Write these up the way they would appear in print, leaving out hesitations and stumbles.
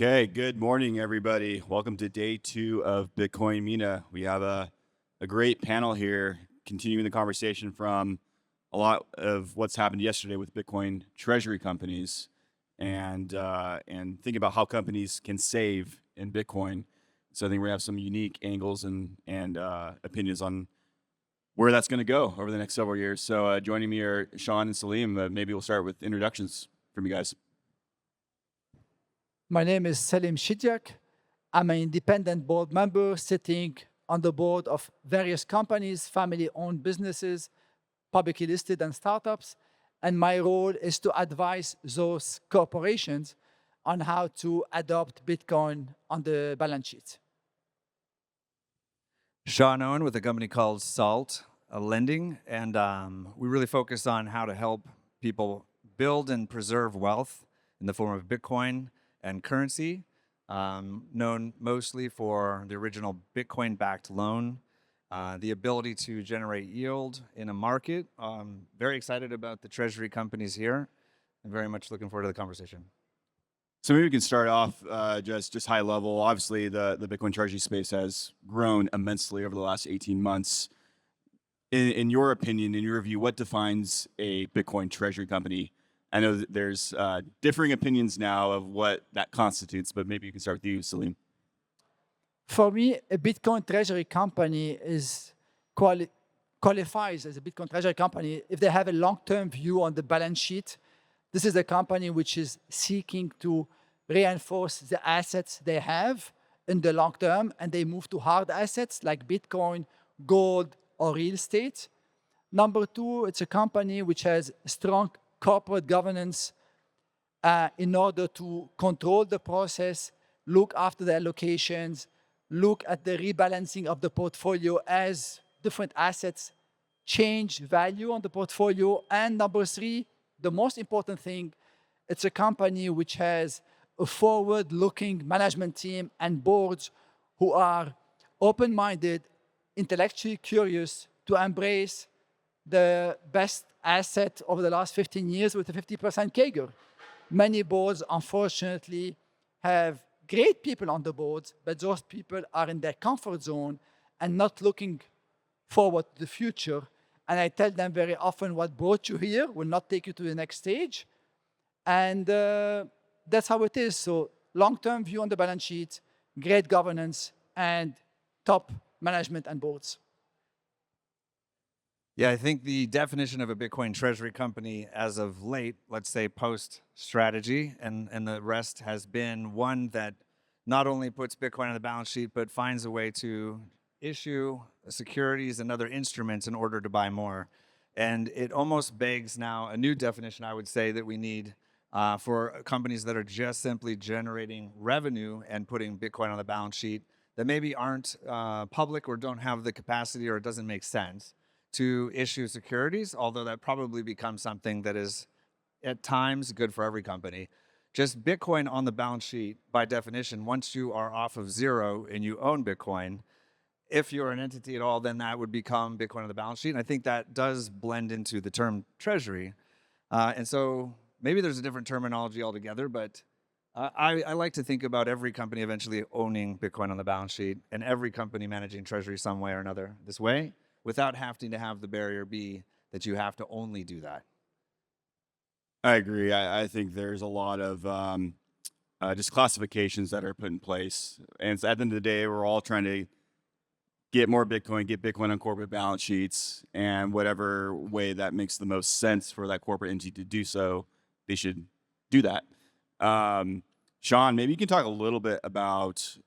Okay, good morning, everybody. Welcome to day 2 of Bitcoin Mina. We have a great panel here, continuing the conversation from a lot of what's happened yesterday with Bitcoin Treasury companies, and think about how companies can save in Bitcoin. So I think we have some unique angles and opinions on where that's going to go over the next several years. So joining me are Shawn and Sélim. Maybe we'll start with introductions from you guys. My name is Sélim Chidiac. I'm an independent board member sitting on the board of various companies, family-owned businesses, publicly listed and startups. And my role is to advise those corporations on how to adopt Bitcoin on the balance sheet. Shawn Owen with a company called Salt Lending, and we really focus on how to help people build and preserve wealth in the form of Bitcoin and currency, known mostly for the original Bitcoin-backed loan, the ability to generate yield in a market. Very excited about the Treasury companies here, and very much looking forward to the conversation. So maybe we can start off just high level. Obviously, the Bitcoin Treasury space has grown immensely over the last 18 months. In your opinion, in your view, what defines a Bitcoin Treasury company? I know that there's differing opinions now of what that constitutes, but maybe you can start with you, Sélim. For me, a Bitcoin Treasury company qualifies as a Bitcoin Treasury company if they have a long-term view on the balance sheet. This is a company which is seeking to reinforce the assets they have in the long term, and they move to hard assets like Bitcoin, gold, or real estate. Number two, it's a company which has strong corporate governance in order to control the process, look after the allocations, look at the rebalancing of the portfolio as different assets change value on the portfolio. And number three, the most important thing, it's a company which has a forward-looking management team and boards who are open-minded, intellectually curious to embrace the best asset over the last 15 years with a 50% CAGR. Many boards, unfortunately, have great people on the boards, but those people are in their comfort zone and not looking forward to the future. And I tell them very often, what brought you here will not take you to the next stage. And that's how it is. So long-term view on the balance sheet, great governance, and top management and boards. Yeah, I think the definition of a Bitcoin Treasury company as of late, let's say post-strategy, and the rest has been one that not only puts Bitcoin on the balance sheet, but finds a way to issue securities and other instruments in order to buy more. And it almost begs now a new definition, I would say, that we need for companies that are just simply generating revenue and putting Bitcoin on the balance sheet that maybe aren't public or don't have the capacity, or it doesn't make sense to issue securities, although that probably becomes something that is at times good for every company. Just Bitcoin on the balance sheet, by definition, once you are off of zero and you own Bitcoin, if you're an entity at all, then that would become Bitcoin on the balance sheet. And I think that does blend into the term treasury. And so maybe there's a different terminology altogether, but I like to think about every company eventually owning Bitcoin on the balance sheet and every company managing treasury some way or another this way, without having to have the barrier be that you have to only do that. I agree. I think there's a lot of just classifications that are put in place. And at the end of the day, we're all trying to get more Bitcoin, get Bitcoin on corporate balance sheets, and whatever way that makes the most sense for that corporate entity to do so, they should do that. Shawn, maybe you can talk a little bit about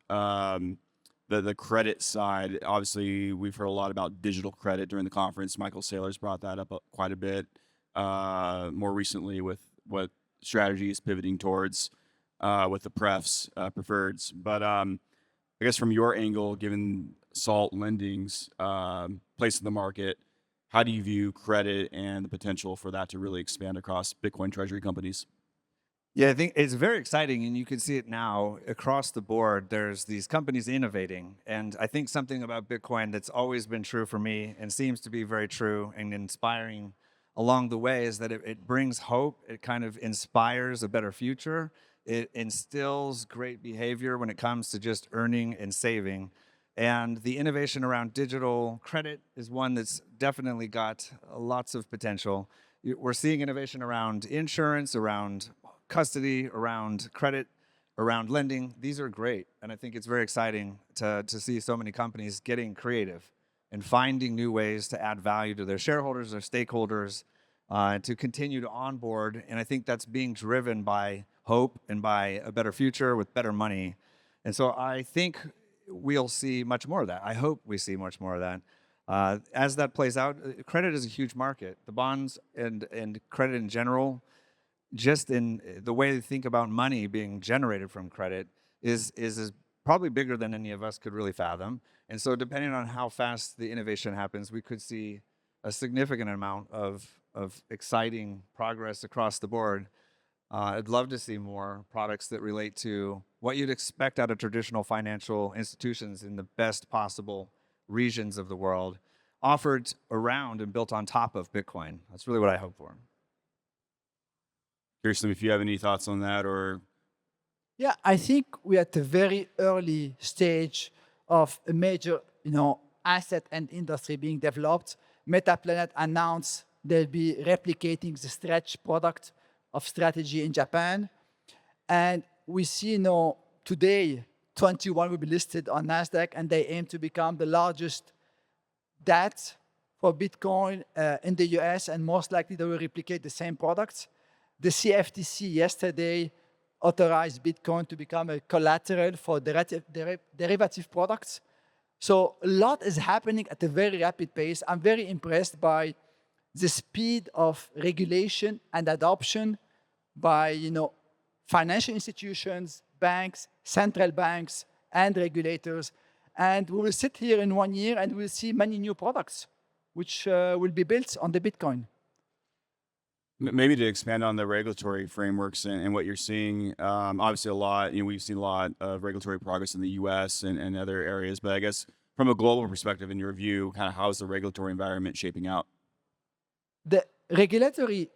the credit side. Obviously, we've heard a lot about digital credit during the conference. Michael Saylor's brought that up quite a bit more recently with what strategy is pivoting towards with the preferreds. But I guess from your angle, given Salt Lending's place in the market, how do you view credit and the potential for that to really expand across Bitcoin Treasury companies? Yeah, I think it's very exciting, and you can see it now across the board. There's these companies innovating, and I think something about Bitcoin that's always been true for me and seems to be very true and inspiring along the way is that it brings hope. It kind of inspires a better future. It instills great behavior when it comes to just earning and saving. And the innovation around digital credit is one that's definitely got lots of potential. We're seeing innovation around insurance, around custody, around credit, around lending. These are great. And I think it's very exciting to see so many companies getting creative and finding new ways to add value to their shareholders, their stakeholders, to continue to onboard. And I think that's being driven by hope and by a better future with better money. And so I think we'll see much more of that. I hope we see much more of that. As that plays out, credit is a huge market. The bonds and credit in general, just in the way they think about money being generated from credit, is probably bigger than any of us could really fathom. And so depending on how fast the innovation happens, we could see a significant amount of exciting progress across the board. I'd love to see more products that relate to what you'd expect out of traditional financial institutions in the best possible regions of the world, offered around and built on top of Bitcoin. That's really what I hope for. Curious if you have any thoughts on that, or Yeah, I think we're at a very early stage of a major, asset and industry being developed. MetaPlanet announced they'll be replicating the Stretch product of Strategy in Japan. And we see today 21 will be listed on NASDAQ, and they aim to become the largest DAT for Bitcoin in the US, and most likely they will replicate the same products. The CFTC yesterday authorized Bitcoin to become a collateral for derivative products. So a lot is happening at a very rapid pace. I'm very impressed by the speed of regulation and adoption by financial institutions, banks, central banks, and regulators. And we will sit here in 1 year and we'll see many new products which will be built on the Bitcoin. maybe to expand on the regulatory frameworks and what you're seeing. Obviously, a lot. We've seen a lot of regulatory progress in the U.S. and other areas. But I guess from a global perspective, in your view, kind of how's the regulatory environment shaping out? The regulatory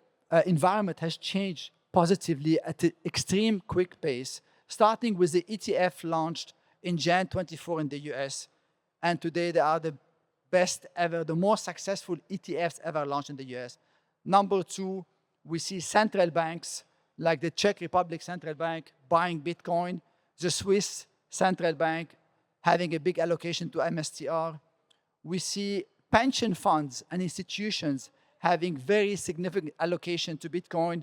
environment has changed positively at an extreme quick pace, starting with the ETF launched in Jan 24 in the US. And today they are the best ever, the most successful ETFs ever launched in the US. Number two, we see central banks like the Czech Republic Central Bank buying Bitcoin, the Swiss Central Bank having a big allocation to MSTR. We see pension funds and institutions having very significant allocation to Bitcoin,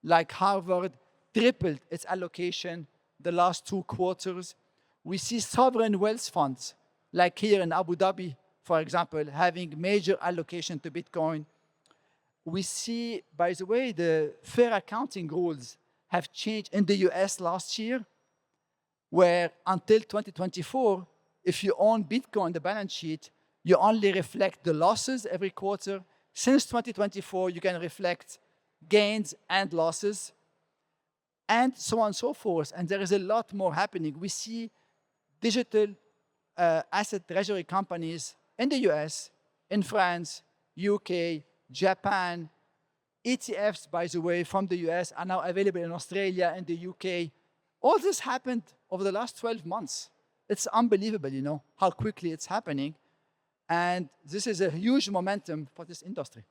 like Harvard tripled its allocation the last 2 quarters. We see sovereign wealth funds, like here in Abu Dhabi, for example, having major allocation to Bitcoin. We see, by the way, the fair accounting rules have changed in the US last year, where until 2024, if you own Bitcoin on the balance sheet, you only reflect the losses every quarter. Since 2024, you can reflect gains and losses, and so on and so forth. And there is a lot more happening. We see digital asset treasury companies in the US, in France, UK, Japan. ETFs, by the way, from the US are now available in Australia and the UK. All this happened over the last 12 months. It's unbelievable, how quickly it's happening. And this is a huge momentum for this industry.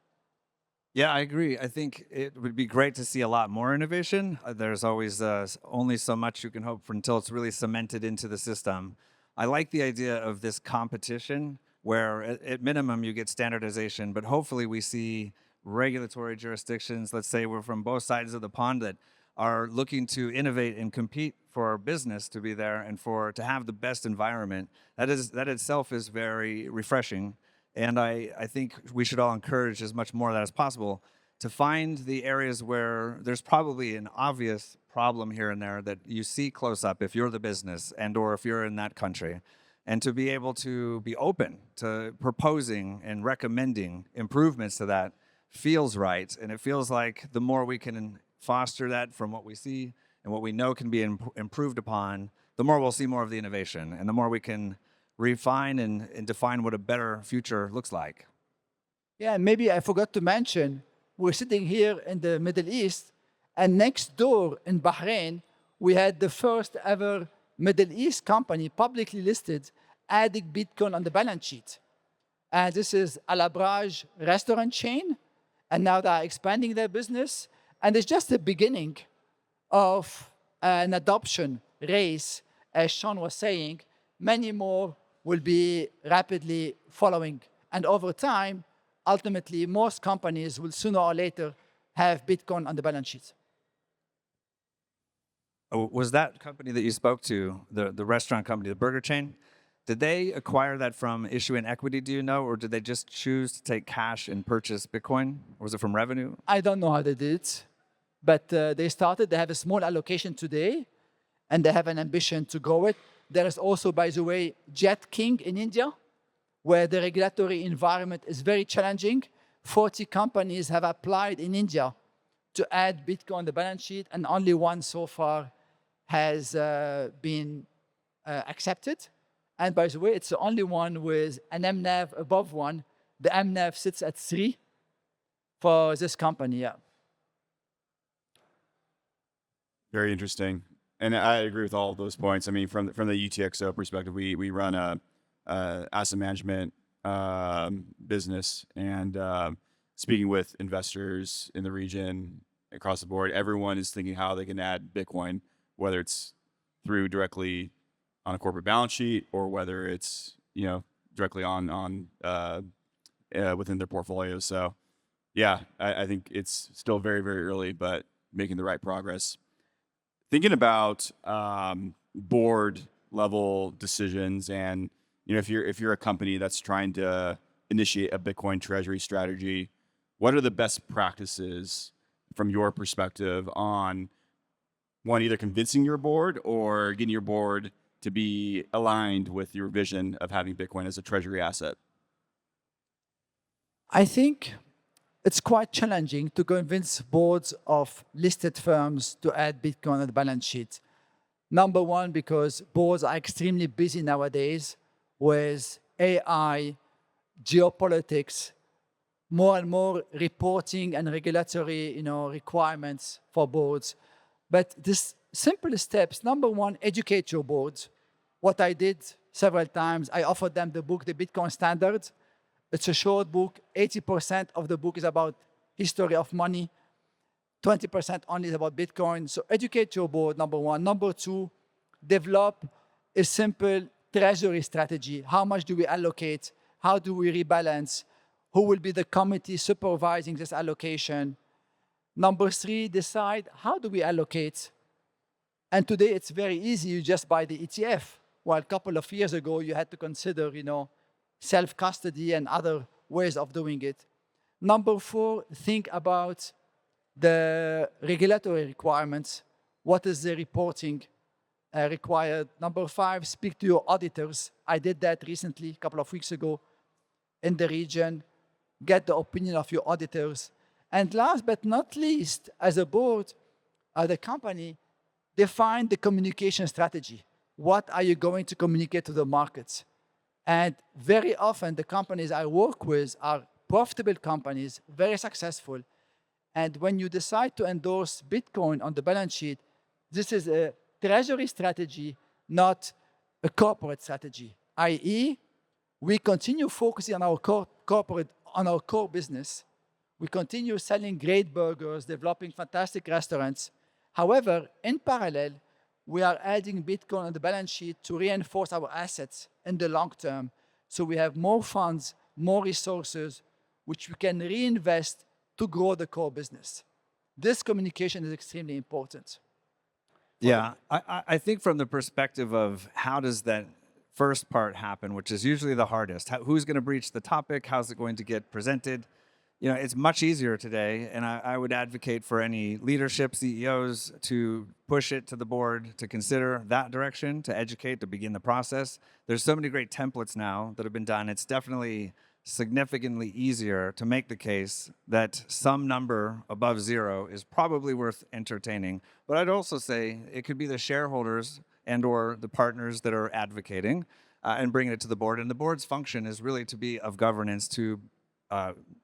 Yeah, I agree. I think it would be great to see a lot more innovation. There's always only so much you can hope for until it's really cemented into the system. I like the idea of this competition where at minimum you get standardization, but hopefully we see regulatory jurisdictions, let's say we're from both sides of the pond, that are looking to innovate and compete for our business to be there and to have the best environment. That itself is very refreshing. And I think we should all encourage as much more of that as possible to find the areas where there's probably an obvious problem here and there that you see close up if you're the business and or if you're in that country, and to be able to be open to proposing and recommending improvements to that feels right. And it feels like the more we can foster that from what we see and what we know can be improved upon, the more we'll see more of the innovation and the more we can refine and define what a better future looks like. Yeah, and maybe I forgot to mention, we're sitting here in the Middle East, and next door in Bahrain, we had the first ever Middle East company publicly listed adding Bitcoin on the balance sheet. And this is Al Abraj restaurant chain. And now they are expanding their business. And it's just the beginning of an adoption race, as Shawn was saying. Many more will be rapidly following. And over time, ultimately, most companies will sooner or later have Bitcoin on the balance sheet. Was that company that you spoke to, the restaurant company, the burger chain, did they acquire that from issuing equity, do you know, or did they just choose to take cash and purchase Bitcoin? Or was it from revenue? I don't know how they did it, but they started. They have a small allocation today, and they have an ambition to grow it. There is also, by the way, Jet King in India, where the regulatory environment is very challenging. 40 companies have applied in India to add Bitcoin on the balance sheet, and only one so far has been accepted. And by the way, it's the only one with an MNAV above 1. The MNAV sits at 3 for this company, yeah. Very interesting. And I agree with all of those points. I mean, from the UTXO perspective, we run a asset management business, and speaking with investors in the region across the board, everyone is thinking how they can add Bitcoin, whether it's through directly on a corporate balance sheet or whether it's directly on within their portfolio. So yeah, I think it's still very, very early, but making the right progress. Thinking about board level decisions, and if you're a company that's trying to initiate a Bitcoin Treasury strategy, what are the best practices from your perspective on one, either convincing your board or getting your board to be aligned with your vision of having Bitcoin as a treasury asset? I think it's quite challenging to convince boards of listed firms to add Bitcoin on the balance sheet. Number one, because boards are extremely busy nowadays with AI, geopolitics, more and more reporting and regulatory requirements for boards. But this simple steps, number one, educate your boards. What I did several times, I offered them the book, The Bitcoin Standard. It's a short book. 80% of the book is about history of money. 20% only is about Bitcoin. So educate your board, number one. Number two, develop a simple treasury strategy. How much do we allocate? How do we rebalance? Who will be the committee supervising this allocation? Number three, decide how do we allocate? And today it's very easy. You just buy the ETF. While a couple of years ago, you had to consider, self-custody and other ways of doing it. Number four, think about the regulatory requirements. What is the reporting required? Number five, speak to your auditors. I did that recently, a couple of weeks ago, in the region. Get the opinion of your auditors. And last but not least, as a board, the company, define the communication strategy. What are you going to communicate to the markets? And very often, the companies I work with are profitable companies, very successful. And when you decide to endorse Bitcoin on the balance sheet, this is a treasury strategy, not a corporate strategy, i.e., we continue focusing on our core business. We continue selling great burgers, developing fantastic restaurants. However, in parallel, we are adding Bitcoin on the balance sheet to reinforce our assets in the long term. So we have more funds, more resources, which we can reinvest to grow the core business. This communication is extremely important. Yeah, I think from the perspective of how does that first part happen, which is usually the hardest. Who's going to breach the topic? How's it going to get presented? It's much easier today, and I would advocate for any leadership, CEOs, to push it to the board, to consider that direction, to educate, to begin the process. There's so many great templates now that have been done. It's definitely significantly easier to make the case that some number above zero is probably worth entertaining. But I'd also say it could be the shareholders and or the partners that are advocating and bringing it to the board. And the board's function is really to be of governance, to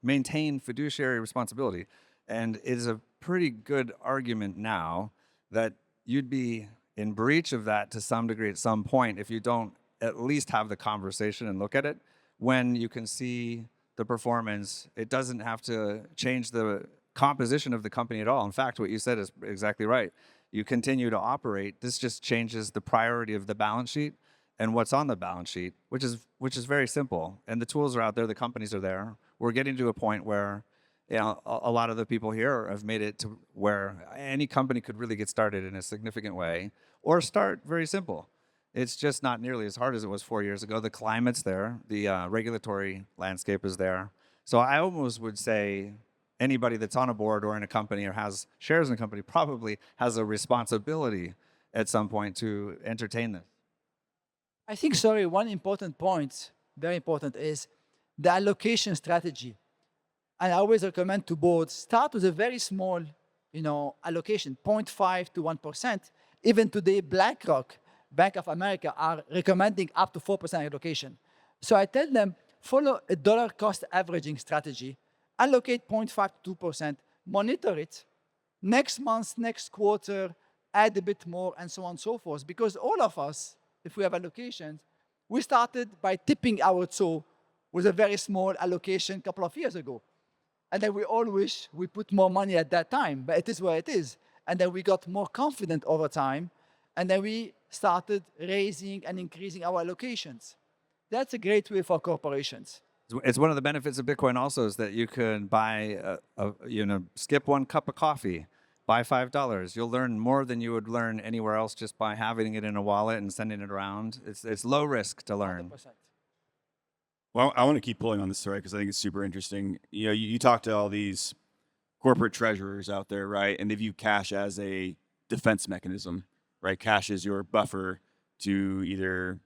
maintain fiduciary responsibility. And it is a pretty good argument now that you'd be in breach of that to some degree at some point if you don't at least have the conversation and look at it when you can see the performance. It doesn't have to change the composition of the company at all. In fact, what you said is exactly right. You continue to operate. This just changes the priority of the balance sheet and what's on the balance sheet, which is very simple. And the tools are out there. The companies are there. We're getting to a point where, you know, a lot of the people here have made it to where any company could really get started in a significant way, or start very simple. It's just not nearly as hard as it was 4 years ago. The climate's there. The regulatory landscape is there. So I almost would say anybody that's on a board or in a company or has shares in a company probably has a responsibility at some point to entertain this. I think, sorry, one important point, very important, is the allocation strategy. And I always recommend to boards, start with a very small, allocation, 0.5 to 1%. Even today, BlackRock, Bank of America, are recommending up to 4% allocation. So I tell them, follow a dollar cost averaging strategy, allocate 0.5 to 2%, monitor it. Next month, next quarter, add a bit more, and so on and so forth. Because all of us, if we have allocations, we started by tipping our toe with a very small allocation a couple of years ago. And then we all wish we put more money at that time, but it is where it is. And then we got more confident over time, and then we started raising and increasing our allocations. That's a great way for corporations. It's one of the benefits of Bitcoin also is that you can buy, skip one cup of coffee, buy $5. You'll learn more than you would learn anywhere else just by having it in a wallet and sending it around. It's low risk to learn. 100%. Well, I want to keep pulling on this story because I think it's super interesting. You know, you talk to all these corporate treasurers out there, right? And they view cash as a defense mechanism, right? Cash is your buffer to either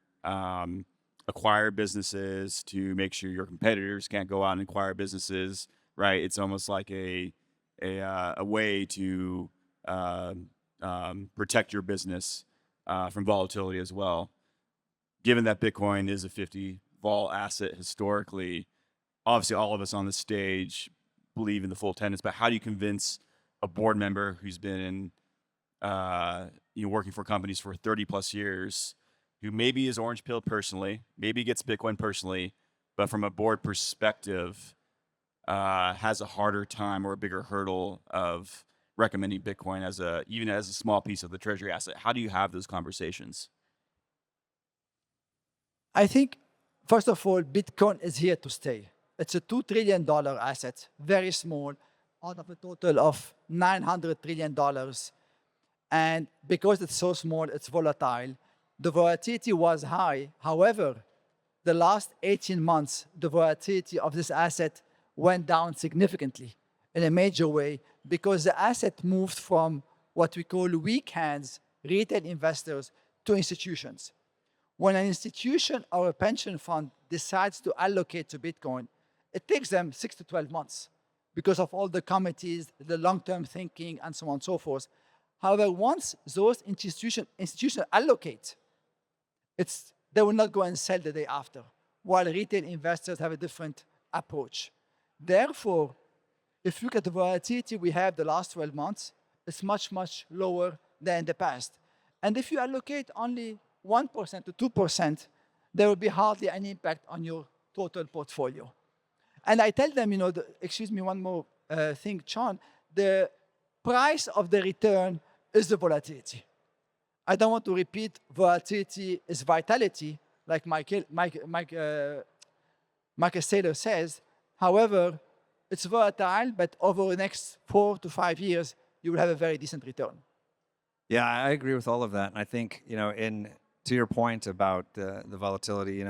acquire businesses, to make sure your competitors can't go out and acquire businesses, right? It's almost like a way to protect your business from volatility as well. Given that Bitcoin is a 50 vol asset historically, obviously all of us on the stage believe in the full tenets, but how do you convince a board member who's been working for companies for 30 plus years, who maybe is orange pilled personally, maybe gets Bitcoin personally, but from a board perspective has a harder time or a bigger hurdle of recommending Bitcoin even as a small piece of the treasury asset? How do you have those conversations? I think, first of all, Bitcoin is here to stay. It's a $2 trillion asset, very small, out of a total of $900 trillion. And because it's so small, it's volatile. The volatility was high. However, the last 18 months, the volatility of this asset went down significantly in a major way because the asset moved from what we call weak hands, retail investors, to institutions. When an institution or a pension fund decides to allocate to Bitcoin, it takes them 6 to 12 months because of all the committees, the long-term thinking, and so on and so forth. However, once those institutions allocate, they will not go and sell the day after, while retail investors have a different approach. Therefore, if you look at the volatility we have the last 12 months, it's much, much lower than in the past. And if you allocate only 1% to 2%, there will be hardly any impact on your total portfolio. And I tell them, excuse me, one more thing, Shawn, the price of the return is the volatility. I don't want to repeat volatility is vitality, like Michael Saylor says. However, it's volatile, but over the next 4 to 5 years, you will have a very decent return. Yeah, I agree with all of that. And I think, to your point about the volatility,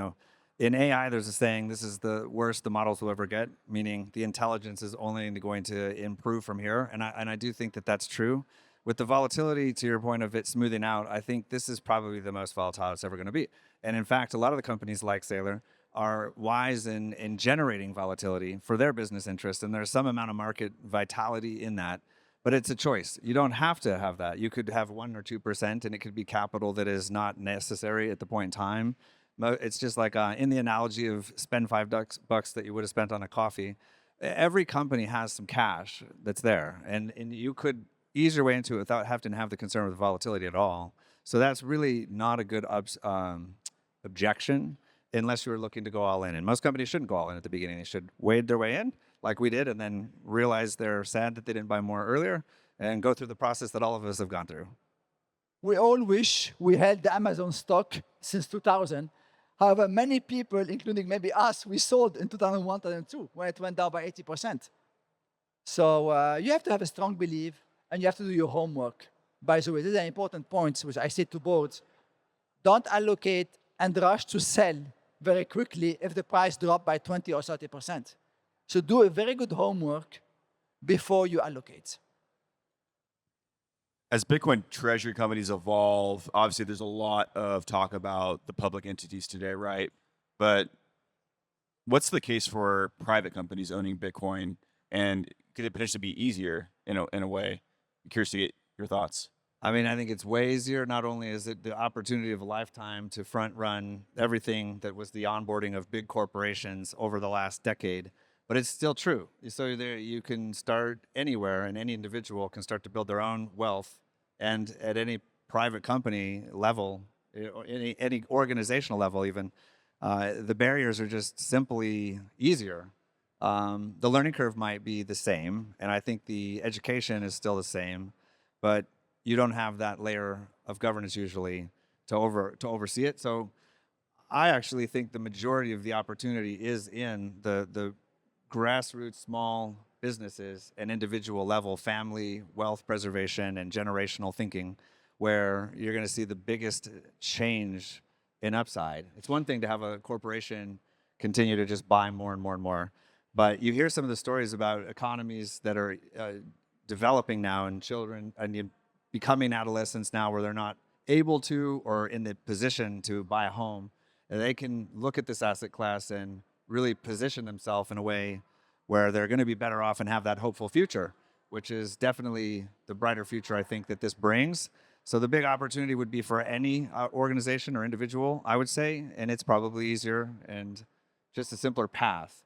in AI, there's a saying, this is the worst the models will ever get, meaning the intelligence is only going to improve from here. And I do think that that's true. With the volatility, to your point of it smoothing out, I think this is probably the most volatile it's ever going to be. And in fact, a lot of the companies like Saylor are wise in generating volatility for their business interest. And there's some amount of market vitality in that. But it's a choice. You don't have to have that. You could have 1 or 2%, and it could be capital that is not necessary at the point in time. It's just like in the analogy of spend $5 that you would have spent on a coffee. Every company has some cash that's there, and you could ease your way into it without having to have the concern with volatility at all. So that's really not a good objection unless you're looking to go all in. And most companies shouldn't go all in at the beginning. They should wade their way in like we did and then realize they're sad that they didn't buy more earlier and go through the process that all of us have gone through. We all wish we held the Amazon stock since 2000. However, many people, including maybe us, we sold in 2001, 2002, when it went down by 80%. So you have to have a strong belief, and you have to do your homework. By the way, this is an important point, which I say to boards. Don't allocate and rush to sell very quickly if the price dropped by 20 or 30%. So do a very good homework before you allocate. As Bitcoin treasury companies evolve, obviously there's a lot of talk about the public entities today, right? But what's the case for private companies owning Bitcoin, and could it potentially be easier in a way? I'm curious to get your thoughts. I mean, I think it's way easier. Not only is it the opportunity of a lifetime to front run everything that was the onboarding of big corporations over the last decade, but it's still true. So there, you can start anywhere, and any individual can start to build their own wealth. And at any private company level, or any organizational level even, the barriers are just simply easier. The learning curve might be the same, and I think the education is still the same, but you don't have that layer of governance usually to oversee it. So I actually think the majority of the opportunity is in the grassroots small businesses and individual level family wealth preservation and generational thinking, where you're going to see the biggest change in upside. It's one thing to have a corporation continue to just buy more and more and more, but you hear some of the stories about economies that are developing now, and children and becoming adolescents now where they're not able to or in the position to buy a home, and they can look at this asset class and really position themselves in a way where they're going to be better off and have that hopeful future, which is definitely the brighter future I think that this brings. So the big opportunity would be for any organization or individual, I would say, and it's probably easier and just a simpler path.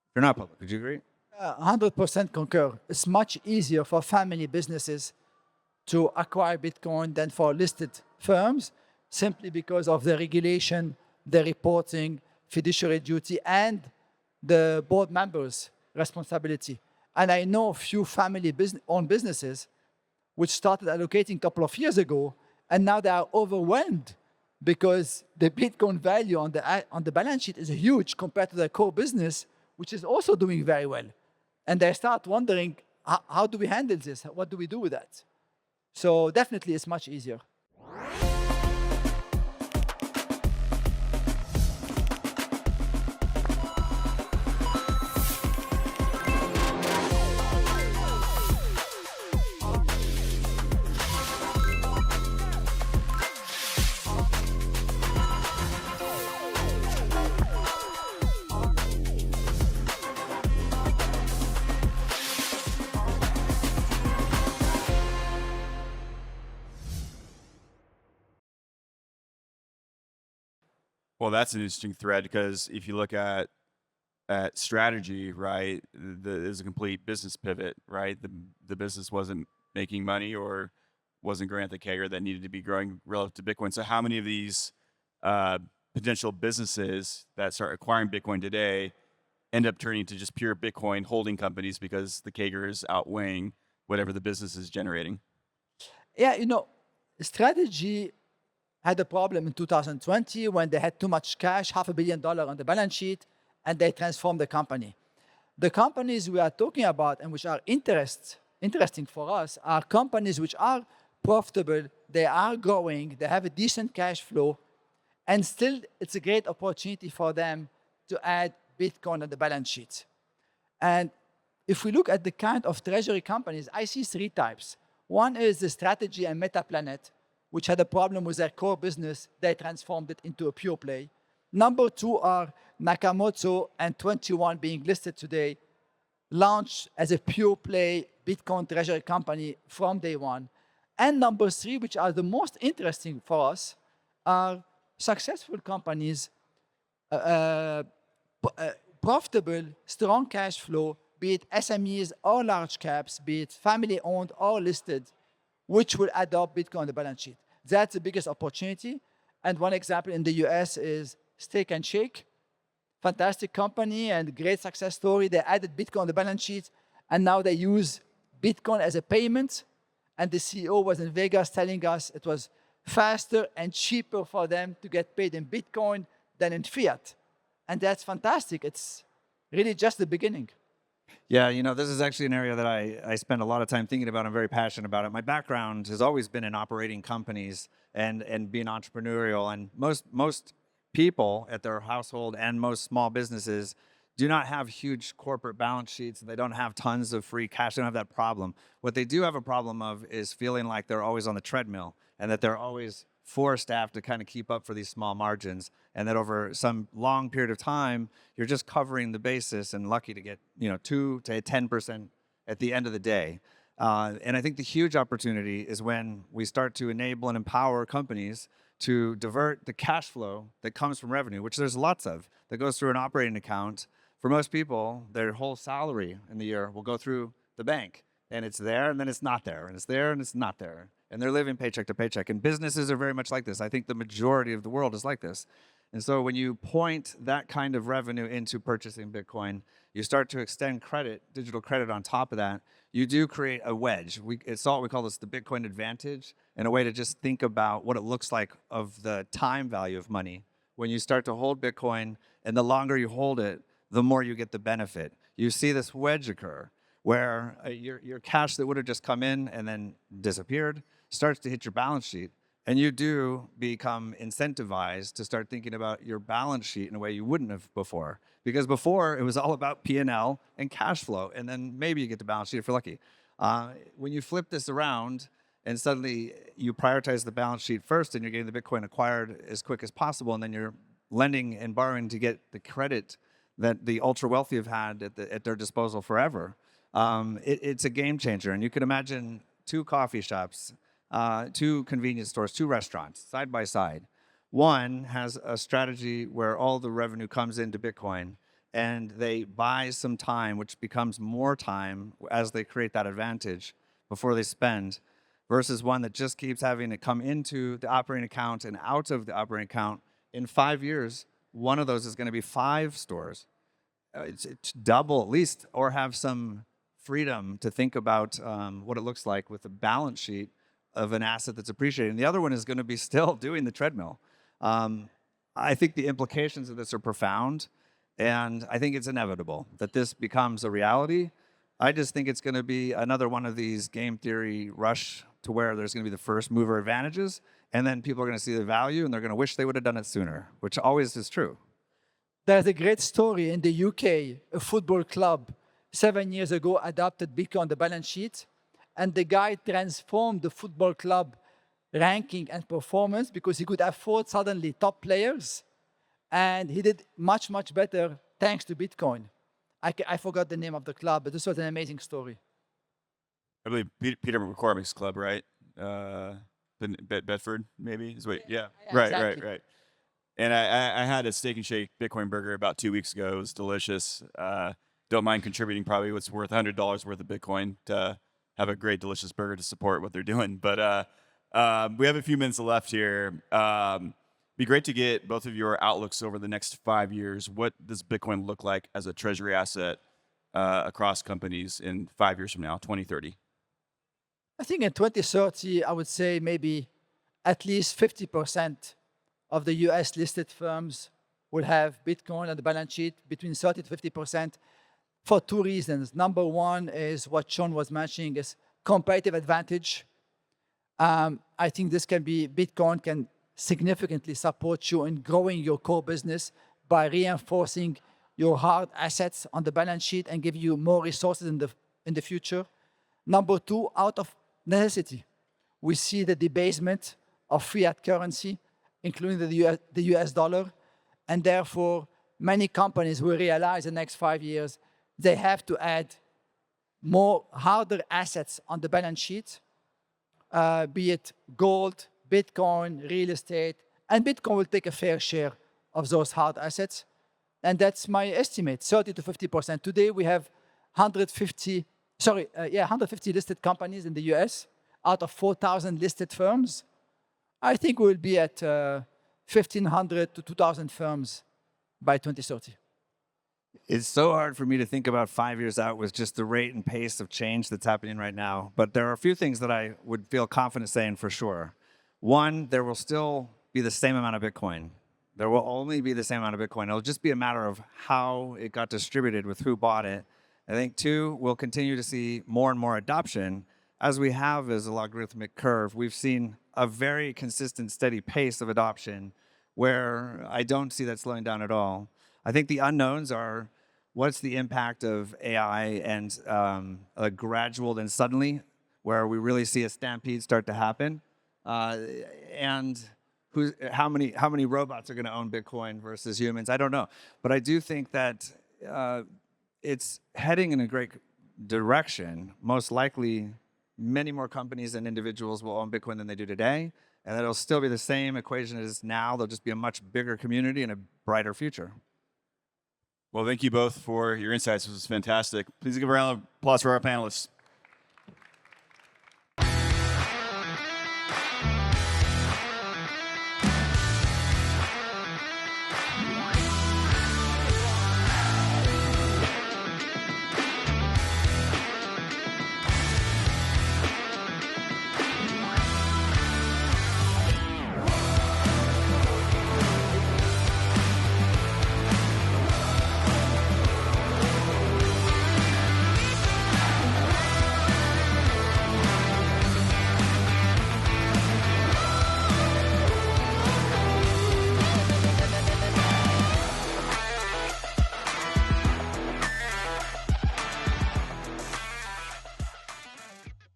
If you're not public, would you agree? 100% concur. It's much easier for family businesses to acquire Bitcoin than for listed firms, simply because of the regulation, the reporting, fiduciary duty, and the board members' responsibility. And I know a few family-owned businesses which started allocating a couple of years ago, and now they are overwhelmed because the Bitcoin value on the balance sheet is huge compared to their core business, which is also doing very well. And they start wondering, how do we handle this? What do we do with that? So definitely it's much easier. Well, that's an interesting thread, because if you look at strategy, right, there's a complete business pivot, right? The business wasn't making money or wasn't growing at the CAGR that needed to be growing relative to Bitcoin. So how many of these potential businesses that start acquiring Bitcoin today end up turning to just pure Bitcoin holding companies because the CAGR is outweighing whatever the business is generating? Yeah, strategy had a problem in 2020 when they had too much cash, $500 million on the balance sheet, and they transformed the company. The companies we are talking about and which are interesting for us are companies which are profitable, they are growing, they have a decent cash flow, and still it's a great opportunity for them to add Bitcoin on the balance sheet. And if we look at the kind of treasury companies, I see three types. One is the Strategy and MetaPlanet, which had a problem with their core business. They transformed it into a pure play. Number two are Nakamoto and 21 being listed today, launched as a pure play Bitcoin treasury company from day one. And number three, which are the most interesting for us, are successful companies, profitable, strong cash flow, be it SMEs or large caps, be it family-owned or listed, which will adopt Bitcoin on the balance sheet. That's the biggest opportunity. And one example in the US is Steak and Shake. Fantastic company and great success story. They added Bitcoin on the balance sheet, and now they use Bitcoin as a payment. And the CEO was in Vegas telling us it was faster and cheaper for them to get paid in Bitcoin than in fiat. And that's fantastic. It's really just the beginning. Yeah, this is actually an area that I spend a lot of time thinking about. I'm very passionate about it. My background has always been in operating companies and being entrepreneurial. And most people at their household and most small businesses do not have huge corporate balance sheets. They don't have tons of free cash. They don't have that problem. What they do have a problem of is feeling like they're always on the treadmill and that they're always forced to kind of keep up for these small margins, and that over some long period of time, you're just covering the basis and lucky to get 2 to 10% at the end of the day. And I think the huge opportunity is when we start to enable and empower companies to divert the cash flow that comes from revenue, which there's lots of, that goes through an operating account. For most people, their whole salary in the year will go through the bank, and it's there and then it's not there, and it's there and it's not there. And they're living paycheck to paycheck. And businesses are very much like this. I think the majority of the world is like this. And so when you point that kind of revenue into purchasing Bitcoin, you start to extend credit, digital credit on top of that. You do create a wedge. We call this the Bitcoin advantage, and a way to just think about what it looks like of the time value of money. When you start to hold Bitcoin, and the longer you hold it, the more you get the benefit. You see this wedge occur where your cash that would have just come in and then disappeared starts to hit your balance sheet, and you do become incentivized to start thinking about your balance sheet in a way you wouldn't have before. Because before, it was all about P&L and cash flow, and then maybe you get the balance sheet if you're lucky. When you flip this around and suddenly you prioritize the balance sheet first, and you're getting the Bitcoin acquired as quick as possible, and then you're lending and borrowing to get the credit that the ultra wealthy have had at their disposal forever, it's a game changer. And you can imagine 2 coffee shops, 2 convenience stores, 2 restaurants side by side. One has a strategy where all the revenue comes into Bitcoin, and they buy some time, which becomes more time as they create that advantage before they spend, versus one that just keeps having it come into the operating account and out of the operating account. In 5 years, one of those is going to be 5 stores. It's double at least, or have some freedom to think about what it looks like with a balance sheet of an asset that's appreciating. The other one is going to be still doing the treadmill. I think the implications of this are profound, and I think it's inevitable that this becomes a reality. I just think it's going to be another one of these game theory rush to where there's going to be the first mover advantages, and then people are going to see the value, and they're going to wish they would have done it sooner, which always is true. There's a great story in the UK. A football club 7 years ago adopted Bitcoin on the balance sheet, and the guy transformed the football club ranking and performance because he could afford suddenly top players, and he did much, much better thanks to Bitcoin. I forgot the name of the club, but this was an amazing story. I believe Peter McCormick's club, right? Bedford, maybe? Yeah. Exactly. Right. And I had a Steak and Shake Bitcoin burger about 2 weeks ago. It was delicious. Don't mind contributing probably what's worth $100 worth of Bitcoin to have a great, delicious burger to support what they're doing. But we have a few minutes left here. Be great to get both of your outlooks over the next 5 years. What does Bitcoin look like as a treasury asset across companies in 5 years from now, 2030? I think in 2030, I would say maybe at least 50% of the US listed firms will have Bitcoin on the balance sheet, between 30 to 50%, for 2 reasons. Number one is what Shawn was mentioning, is competitive advantage. I think Bitcoin can significantly support you in growing your core business by reinforcing your hard assets on the balance sheet and give you more resources in the future. Number two, out of necessity, we see the debasement of fiat currency, including the US dollar, and therefore many companies will realize in the next 5 years they have to add more harder assets on the balance sheet, be it gold, Bitcoin, real estate, and Bitcoin will take a fair share of those hard assets. And that's my estimate, 30 to 50%. Today we have 150 listed companies in the US out of 4,000 listed firms. I think we'll be at 1,500 to 2,000 firms by 2030. It's so hard for me to think about 5 years out with just the rate and pace of change that's happening right now. But there are a few things that I would feel confident saying for sure. One, there will still be the same amount of Bitcoin. There will only be the same amount of Bitcoin. It'll just be a matter of how it got distributed with who bought it. I think two, we'll continue to see more and more adoption. As we have as a logarithmic curve, we've seen a very consistent, steady pace of adoption where I don't see that slowing down at all. I think the unknowns are what's the impact of AI and a gradual then suddenly where we really see a stampede start to happen, and how many robots are going to own Bitcoin versus humans? I don't know, but I do think that it's heading in a great direction. Most likely, many more companies and individuals will own Bitcoin than they do today, and it'll still be the same equation as now. There'll just be a much bigger community and a brighter future. Well, thank you both for your insights. This was fantastic. Please give a round of applause for our panelists.